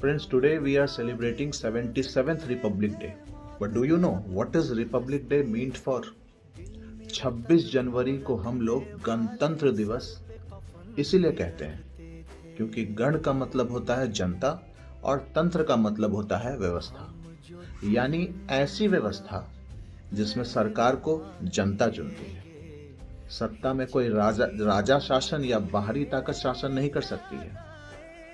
Friends, today we are celebrating 77th Republic Day. But do you know what is Republic Day meant for? 26 जनवरी को हम लोग गणतंत्र दिवस इसीलिए कहते हैं क्योंकि गण का मतलब होता है जनता और तंत्र का मतलब होता है व्यवस्था, यानी ऐसी व्यवस्था जिसमें सरकार को जनता चुनती है। सत्ता में कोई राजा शासन या बाहरी ताकत शासन नहीं कर सकती है।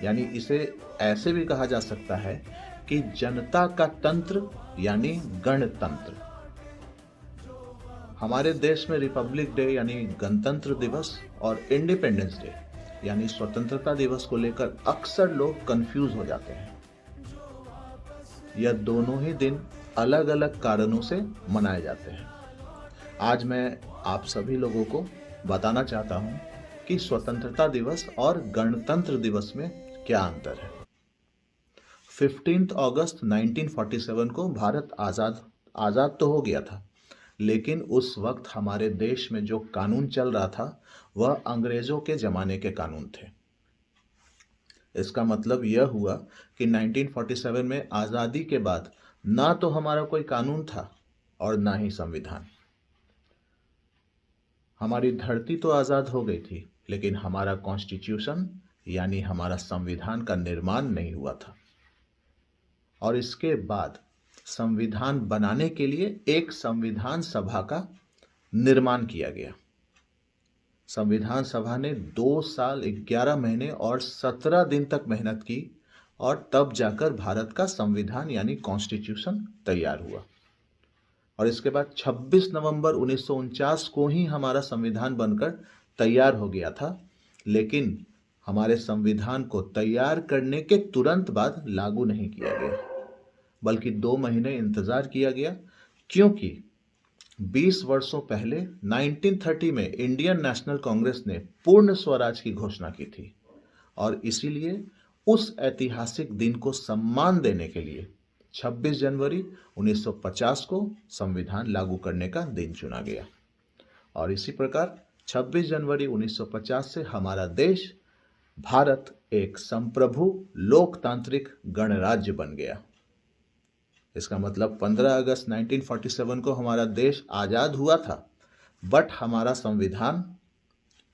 यानी इसे ऐसे भी कहा जा सकता है कि जनता का तंत्र यानी गणतंत्र। हमारे देश में रिपब्लिक डे यानी गणतंत्र दिवस और इंडिपेंडेंस डे यानी स्वतंत्रता दिवस को लेकर अक्सर लोग कंफ्यूज हो जाते हैं। यह दोनों ही दिन अलग अलग कारणों से मनाए जाते हैं। आज मैं आप सभी लोगों को बताना चाहता हूं कि स्वतंत्रता दिवस और गणतंत्र दिवस में क्या अंतर है। 15 अगस्त 1947 को भारत आजाद तो हो गया था, लेकिन उस वक्त हमारे देश में जो कानून चल रहा था वह अंग्रेजों के जमाने के कानून थे। इसका मतलब यह हुआ कि 1947 में आजादी के बाद ना तो हमारा कोई कानून था और ना ही संविधान। हमारी धरती तो आजाद हो गई थी, लेकिन हमारा कॉन्स्टिट्यूशन यानी हमारा संविधान का निर्माण नहीं हुआ था। और इसके बाद संविधान बनाने के लिए एक संविधान सभा का निर्माण किया गया। संविधान सभा ने 2 साल 11 महीने और 17 दिन तक मेहनत की और तब जाकर भारत का संविधान यानी कॉन्स्टिट्यूशन तैयार हुआ। और इसके बाद 26 नवंबर 1949 को ही हमारा संविधान बनकर तैयार हो गया था, लेकिन हमारे संविधान को तैयार करने के तुरंत बाद लागू नहीं किया गया, बल्कि 2 महीने इंतजार किया गया, क्योंकि 20 वर्षों पहले 1930 में इंडियन नेशनल कांग्रेस ने पूर्ण स्वराज की घोषणा की थी और इसीलिए उस ऐतिहासिक दिन को सम्मान देने के लिए 26 जनवरी 1950 को संविधान लागू करने का दिन चुना गया। और इसी प्रकार 26 जनवरी 1950 से हमारा देश भारत एक संप्रभु लोकतांत्रिक गणराज्य बन गया। इसका मतलब 15 अगस्त 1947 को हमारा देश आजाद हुआ था, बट हमारा संविधान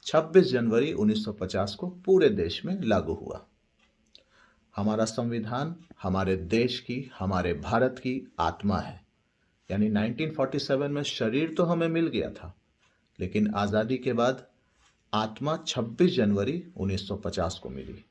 26 जनवरी 1950 को पूरे देश में लागू हुआ। हमारा संविधान हमारे देश की, हमारे भारत की आत्मा है। यानी 1947 में शरीर तो हमें मिल गया था, लेकिन आजादी के बाद आत्मा 26 जनवरी 1950 को मिली।